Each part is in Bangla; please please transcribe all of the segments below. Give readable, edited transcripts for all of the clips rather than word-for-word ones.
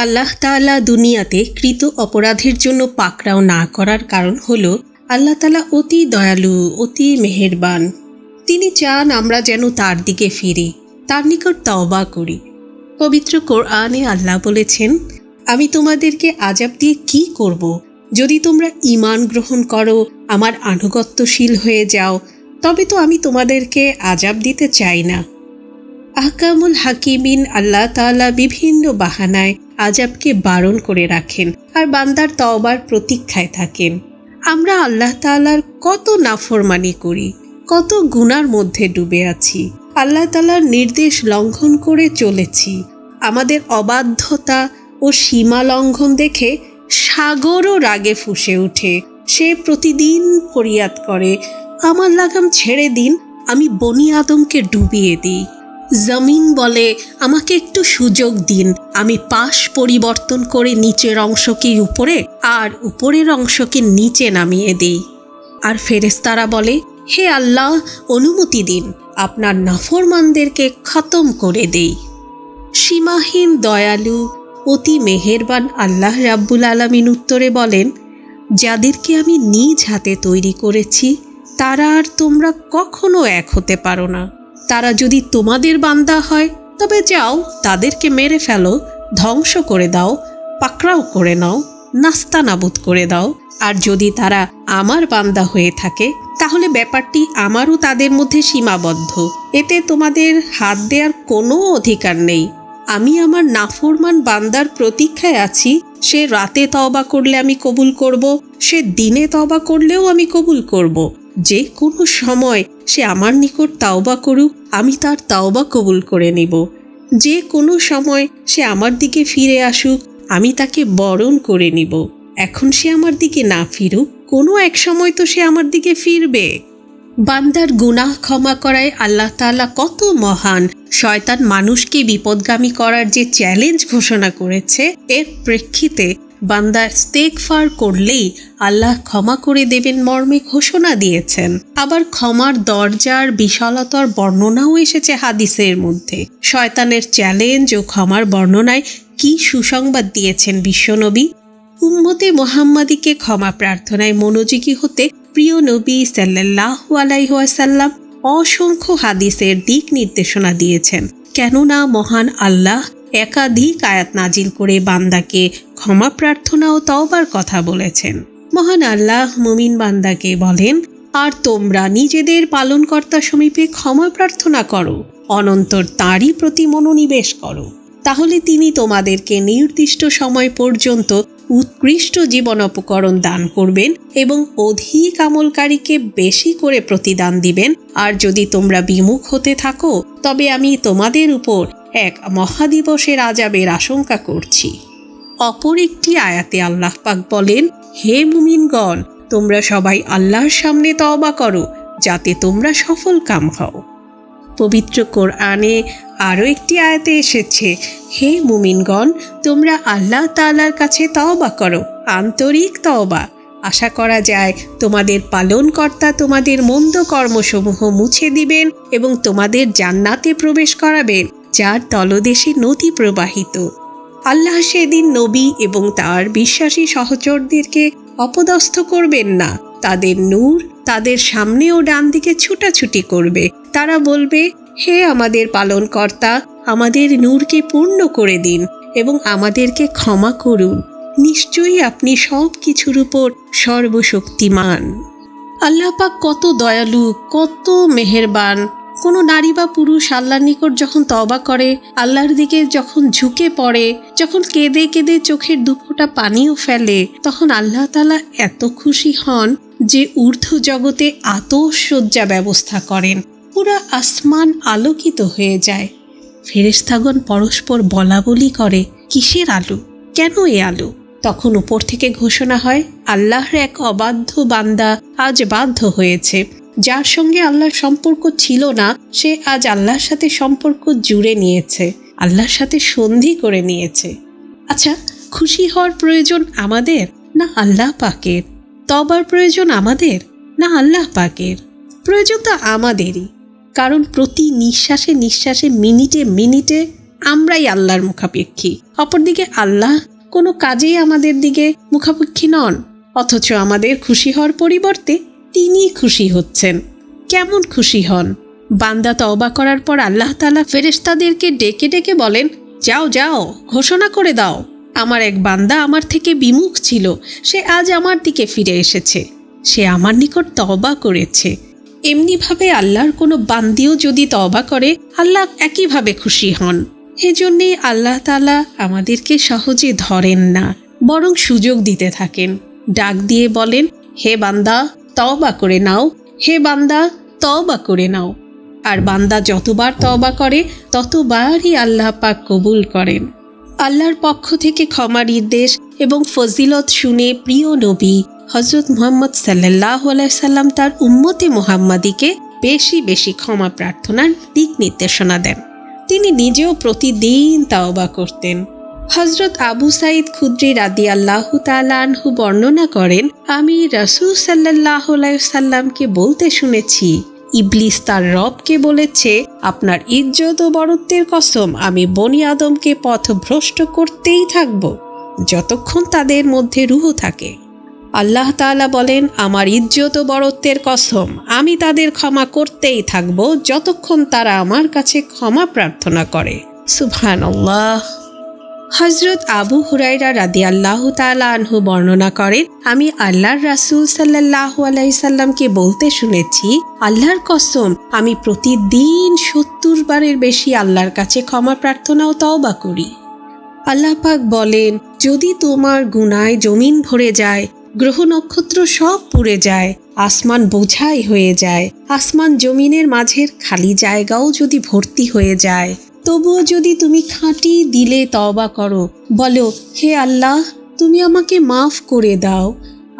আল্লাহ তাআলা দুনিয়াতে কৃত অপরাধের জন্য পাকড়াও না করার কারণ হলো আল্লাহ তাআলা অতি দয়ালু, অতি মেহেরবান। তিনি চান আমরা যেন তার দিকে ফিরি, তার নিকট তওবা করি। পবিত্র কোরআনে আল্লাহ বলেছেন, আমি তোমাদেরকে আযাব দিয়ে কি করব? যদি তোমরা ঈমান গ্রহণ করো, আমার আনুগত্যশীল হয়ে যাও, তবে তো আমি তোমাদেরকে আযাব দিতে চাই না। আহকামুল হাকিমিন আল্লাহ তাআলা বিভিন্ন বাহানায় আযাবকে বারণ করে রাখেন আর বান্দার তওবার প্রতীক্ষায় থাকেন। আমরা আল্লাহ তাআলার কত নাফরমানি করি, কত গুনার মধ্যে ডুবে আছি, আল্লাহ তাআলার নির্দেশ লঙ্ঘন করে চলেছি। আমাদের অবাধ্যতা ও সীমা লঙ্ঘন দেখে সাগরও রাগে ফুঁসে ওঠে। সে প্রতিদিন ফরিয়াদ করে, আমার লাগাম ছেড়ে দিন, আমি বনি আদমকে ডুবিয়ে দিই। জমিন বলে, আমাকে একটু সুযোগ দিন, আমি পাশ পরিবর্তন করে নিচের অংশকে উপরে আর উপরের অংশকে নিচে নামিয়ে দিই। আর ফেরেশতারা বলে, হে আল্লাহ, অনুমতি দিন, আপনার নাফরমানদেরকে খতম করে দেই। সীমাহীন দয়ালু, অতি মেহেরবান আল্লাহ রাব্বুল আলামিন উত্তরে বলেন, যাদেরকে আমি নিজ হাতে তৈরি করেছি তারা আর তোমরা কখনো এক হতে পারো না। তারা যদি তোমাদের বান্দা হয় তবে যাও, তাদেরকে মেরে ফেলো, ধ্বংস করে দাও, পাকড়াও করে নাও, নাস্তানাবুদ করে দাও। আর যদি তারা আমার বান্দা হয়ে থাকে তাহলে ব্যাপারটি আমারও তাদের মধ্যে সীমাবদ্ধ, এতে তোমাদের হাত দেওয়ার কোনো অধিকার নেই। আমি আমার নাফরমান বান্দার প্রতীক্ষায় আছি। সে রাতে তওবা করলে আমি কবুল করব, সে দিনে তওবা করলেও আমি কবুল করব। যে কোনো সময় সে আমার নিকট তাওবা করুক, আমি তার তাওবা কবুল করে নিব। যে কোনো সময় সে আমার দিকে ফিরে আসুক, আমি তাকে বরণ করে নিব। এখন সে আমার দিকে না ফিরুক, কোনো এক সময় তো সে আমার দিকে ফিরবে। বান্দার গুনাহ ক্ষমা করায় আল্লাহ তাআলা কত মহান। শয়তান মানুষকে বিপদগামী করার যে চ্যালেঞ্জ ঘোষণা করেছে, এর প্রেক্ষিতে বান্দা ইস্তেগফার করলেই আল্লাহ ক্ষমা করে দেবেন মর্মে ঘোষণা দিয়েছেন। আবার ক্ষমার দরজার বিশালতার বর্ণনাও এসেছে হাদিসের মধ্যে। শয়তানের চ্যালেঞ্জ ও ক্ষমার বর্ণনায় কি সুসংবাদ দিয়েছেন বিশ্বনবী। উম্মতে মুহাম্মাদীকে ক্ষমা প্রার্থনায় মনোযোগী হতে প্রিয় নবী সাল্লাল্লাহু আলাইহি ওয়াসাল্লাম অসংখ্য হাদিসের দিক নির্দেশনা দিয়েছেন। কেননা মহান আল্লাহ একাধিক আয়াত নাজিল করে বান্দাকে ক্ষমা প্রার্থনা ও তওবার কথা বলেছেন। মহান আল্লাহ মুমিন বান্দাকে বলেন, আর তোমরা নিজেদের পালনকর্তা সমীপে ক্ষমা প্রার্থনা করো, অনন্তর তাঁরই প্রতি মনোনিবেশ করো, তাহলে তিনি তোমাদেরকে নির্দিষ্ট সময় পর্যন্ত উৎকৃষ্ট জীবনোপকরণ দান করবেন এবং অধিক আমলকারীকে বেশি করে প্রতিদান দিবেন। আর যদি তোমরা বিমুখ হতে থাকো তবে আমি তোমাদের উপর এক মহাদিবসের আযাবের আশঙ্কা করছি। অপর একটি আয়াতে আল্লাহ পাক বলেন, হে মুমিনগণ, তোমরা সবাই আল্লাহর সামনে তওবা করো যাতে তোমরা সফল কাম হও। পবিত্র কোরআনে আরও একটি আয়াতে এসেছে, হে মুমিনগণ, তোমরা আল্লাহ তাআলার কাছে তওবা করো, আন্তরিক তওবা। আশা করা যায় তোমাদের পালনকর্তা তোমাদের মন্দ কর্মসমূহ মুছে দিবেন এবং তোমাদের জান্নাতে প্রবেশ করাবেন, যার তলদেশে নদী প্রবাহিত। আল্লাহ সেদিন নবী এবং তার বিশ্বাসী সহচরদেরকে অপদস্থ করবেন না। তাদের নূর তাদের সামনে ও ডান দিকে ছুটাছুটি করবে। তারা বলবে, হে আমাদের পালনকর্তা, আমাদের নূরকে পূর্ণ করে দিন এবং আমাদেরকে ক্ষমা করুন। নিশ্চয়ই আপনি সব কিছুর উপর সর্বশক্তিমান। আল্লাহ পাক কত দয়ালু, কত মেহেরবান। কোনো নারী বা পুরুষ আল্লাহর নিকট যখন তওবা করে, আল্লাহর দিকে যখন ঝুঁকে পড়ে, যখন কেঁদে কেঁদে চোখের দুফোঁটা পানিও ফেলে, তখন আল্লাহ তাআলা এত খুশি হন যে ঊর্ধ্ব জগতে আতশসজ্জা ব্যবস্থা করেন। পুরা আসমান আলোকিত হয়ে যায়। ফেরেশতাগণ পরস্পর বলাবলি করে, কিসের আলো, কেন এ আলো? তখন উপর থেকে ঘোষণা হয়, আল্লাহর এক অবাধ্য বান্দা আজ বাধ্য হয়েছে। যার সঙ্গে আল্লাহর সম্পর্ক ছিল না, সে আজ আল্লাহর সাথে সম্পর্ক জুড়ে নিয়েছে, আল্লাহর সাথে সন্ধি করে নিয়েছে। আচ্ছা, খুশি হওয়ার প্রয়োজন আমাদের না আল্লাহ পাকের? তওবার প্রয়োজন আমাদের না আল্লাহ পাকের? প্রয়োজন তো আমাদেরই, কারণ প্রতি নিঃশ্বাসে নিঃশ্বাসে, মিনিটে মিনিটে আমরাই আল্লাহর মুখাপেক্ষী, অপরদিকে আল্লাহ কোনো কাজেই আমাদের দিকে মুখাপেক্ষী নন। অথচ আমাদের খুশি হওয়ার পরিবর্তে তিনি খুশি হচ্ছেন। কেমন খুশি হন? বান্দা তওবা করার পর আল্লাহ তাআলা ফেরেশতাদেরকে ডেকে ডেকে বলেন, যাও যাও, ঘোষণা করে দাও, আমার এক বান্দা আমার থেকে বিমুখ ছিল, সে আজ আমার দিকে ফিরে এসেছে, সে আমার নিকট তওবা করেছে। এমনিভাবে আল্লাহর কোনো বান্দিও যদি তওবা করে, আল্লাহ একইভাবে খুশি হন। এজন্যেই আল্লাহ তাআলা আমাদেরকে সহজে ধরেন না, বরং সুযোগ দিতে থাকেন। ডাক দিয়ে বলেন, হে বান্দা তওবা করে নাও, হে বান্দা তওবা করে নাও। আর বান্দা যতবার তওবা করে ততবারই আল্লাহ পাক কবুল করেন। আল্লাহর পক্ষ থেকে ক্ষমা নির্দেশ এবং ফজিলত শুনে প্রিয় নবী হযরত মুহাম্মদ সাল্লাল্লাহু আলাইহি সাল্লাম তার উম্মতে মুহাম্মাদিকে বেশি বেশি ক্ষমা প্রার্থনার দিক নির্দেশনা দেন। তিনি নিজেও প্রতিদিন তাওবা করতেন। হযরত আবু সাঈদ খুদরি রাদিয়াল্লাহু তাআলা আনহু বর্ণনা করেন, আমি রাসূল সাল্লাল্লাহু আলাইহি সাল্লামকে বলতে শুনেছি, ইবলিস তার রবকে বলেছে, আপনার ইজ্জত ও বরত্বের কসম, আমি বনি আদমকে পথভ্রষ্ট করতেই থাকব যতক্ষণ তাদের মধ্যে রূহ থাকে। আল্লাহ তাআলা বলেন, আমার ইজ্জত ও বরত্বের কসম, আমি তাদের ক্ষমা করতেই থাকব যতক্ষণ তারা আমার কাছে ক্ষমা প্রার্থনা করে। সুবহানাল্লাহ। হযরত আবু হুরায়রা রাদিয়াল্লাহু তাআলা আনহু বর্ণনা করেন, আমি আল্লাহর রাসূল সাল্লাল্লাহু আলাইহি সাল্লামকে বলতে শুনেছি, আল্লাহর কসম, আমি প্রতিদিন ৭০ বারের বেশি আল্লাহর কাছে ক্ষমা প্রার্থনা ও তওবা করি। আল্লাহ পাক বলেন, যদি তোমার গুনায় জমিন ভরে যায়, গ্রহ নক্ষত্র সব পুড়ে যায়, আসমান বোঝাই হয়ে যায়, আসমান জমিনের মাঝের খালি জায়গাও যদি ভর্তি হয়ে যায়, তবুও যদি তুমি খাঁটি দিলে তওবা করো, বলো, হে আল্লাহ তুমি আমাকে মাফ করে দাও,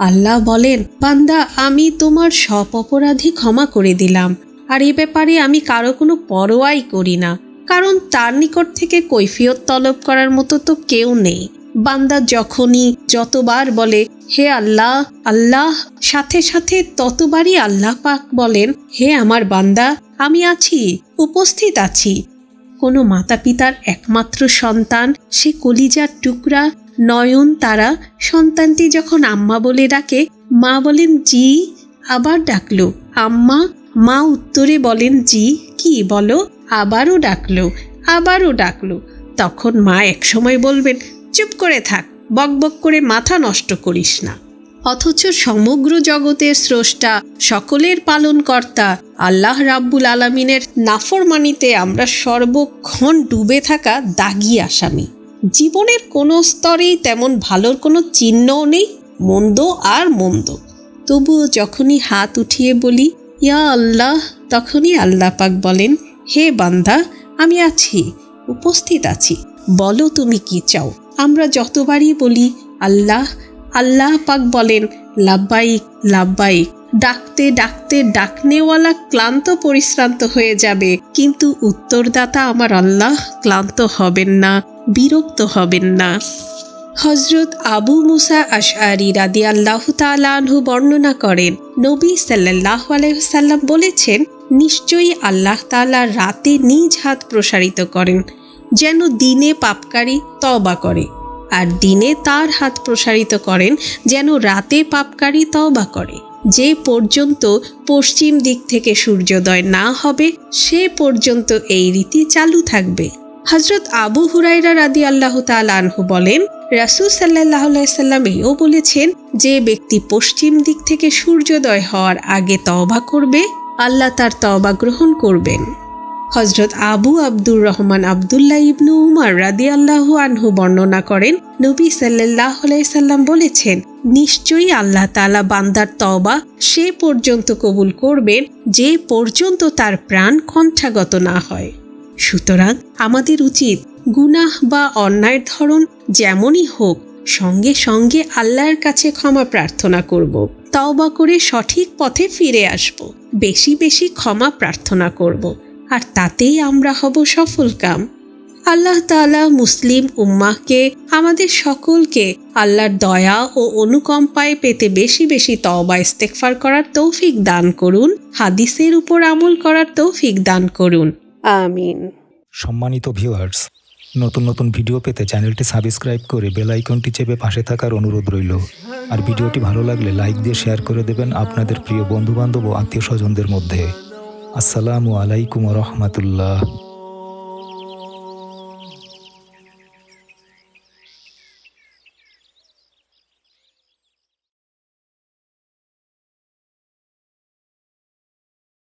আল্লাহ বলেন, বান্দা আমি তোমার সব অপরাধী ক্ষমা করে দিলাম। আর এ ব্যাপারে আমি কারো কোনো পরোয়াই করি না, কারণ তার নিকট থেকে কৈফিয়ত তলব করার মতো তো কেউ নেই। বান্দা যখনই যতবার বলে হে আল্লাহ আল্লাহ, সাথে সাথে ততবারই আল্লাহ পাক বলেন, হে আমার বান্দা, আমি আছি, উপস্থিত আছি। কোনো মাতা পিতার একমাত্র সন্তান, সে কলিজার টুকরা নয়ন তারা, সন্তানটি যখন আম্মা বলে ডাকে, মা বলেন জি, আবার ডাকলো আম্মা, মা উত্তরে বলেন জি, কি বলো, আবারও ডাকলো। তখন মা একসময় বলবেন, চুপ করে থাক, বকবক করে মাথা নষ্ট করিস না। অথচ সমগ্র জগতের স্রষ্টা, সকলের পালনকর্তা আল্লাহ রাব্বুল আলামিনের নাফরমানিতে আমরা সর্বক্ষণ ডুবে থাকা দাগী আসামি। জীবনের কোনো স্তরেই তেমন ভালোর কোনো চিহ্নও নেই, মন্দ আর মন্দ। তবুও যখনই হাত উঠিয়ে বলি ইয়া আল্লাহ, তখনই আল্লাহ পাক বলেন, হে বান্দা আমি আছি, উপস্থিত আছি, বলো তুমি কি চাও। আমরা যতবারই বলি আল্লাহ, আল্লাহ পাক বলেন লাব্বাইক লাব্বাইক। ডাকতে ডাকতে ডাকনেওয়ালা ক্লান্ত পরিশ্রান্ত হয়ে যাবে, কিন্তু উত্তরদাতা আমার আল্লাহ ক্লান্ত হবেন না, বিরক্ত হবেন না। হযরত আবু মুসা আশআরী রাদিয়াল্লাহু তাআলা আনহু বর্ণনা করেন, নবী সাল্লাল্লাহু আলাইহি সাল্লাম বলেছেন, নিশ্চয়ই আল্লাহ তাআলা রাতে নিজ হাত প্রসারিত করেন, যেন দিনে পাপকারী তওবা করে, আর দিনে তার হাত প্রসারিত করেন যেন রাতে পাপকারী তওবা করে। যে পর্যন্ত পশ্চিম দিক থেকে সূর্যোদয় না হবে, সে পর্যন্ত এই রীতি চালু থাকবে। হযরত আবু হুরায়রা রাদিয়াল্লাহু তাআলা আনহু বলেন, রাসূল সাল্লাল্লাহু আলাইহি সাল্লাম এও বলেছেন, যে ব্যক্তি পশ্চিম দিক থেকে সূর্যোদয় হওয়ার আগে তওবা করবে, আল্লাহ তার তওবা গ্রহণ করবেন। হযরত আবু আব্দুর রহমান আব্দুল্লাহ ইবনু উমর রাদিয়াল্লাহু আনহু বর্ণনা করেন, নবী সাল্লাল্লাহু আলাইহি সাল্লাম বলেছেন, নিশ্চয়ই আল্লাহ তাআলা বান্দার তওবা সে পর্যন্ত কবুল করবেন যে পর্যন্ত তার প্রাণ কণ্ঠাগত না হয়। সুতরাং আমাদের উচিত গুনাহ বা অন্যায়ের ধরন যেমনই হোক, সঙ্গে সঙ্গে আল্লাহর কাছে ক্ষমা প্রার্থনা করব, তওবা করে সঠিক পথে ফিরে আসব, বেশি বেশি ক্ষমা প্রার্থনা করব, আর তাতেই আমরা হব সফলকাম। আল্লাহ তাআলা মুসলিম উম্মাহকে, আমাদের সকলকে আল্লাহর দয়া ও অনুকম্পায় পেতে বেশি বেশি তওবা ইস্তেগফার করার তৌফিক দান করুন, হাদিসের উপর আমল করার তৌফিক দান করুন, আমিন। সম্মানিত ভিউয়ার্স, নতুন নতুন ভিডিও পেতে চ্যানেলটি সাবস্ক্রাইব করে বেল আইকনটি চেপে পাশে থাকার অনুরোধ রইল। আর ভিডিওটি ভালো লাগলে লাইক দিয়ে শেয়ার করে দেবেন আপনাদের প্রিয় বন্ধুবান্ধব ও আত্মীয় স্বজনদের মধ্যে। আসসালামু আলাইকুম রহমতুল্লাহ।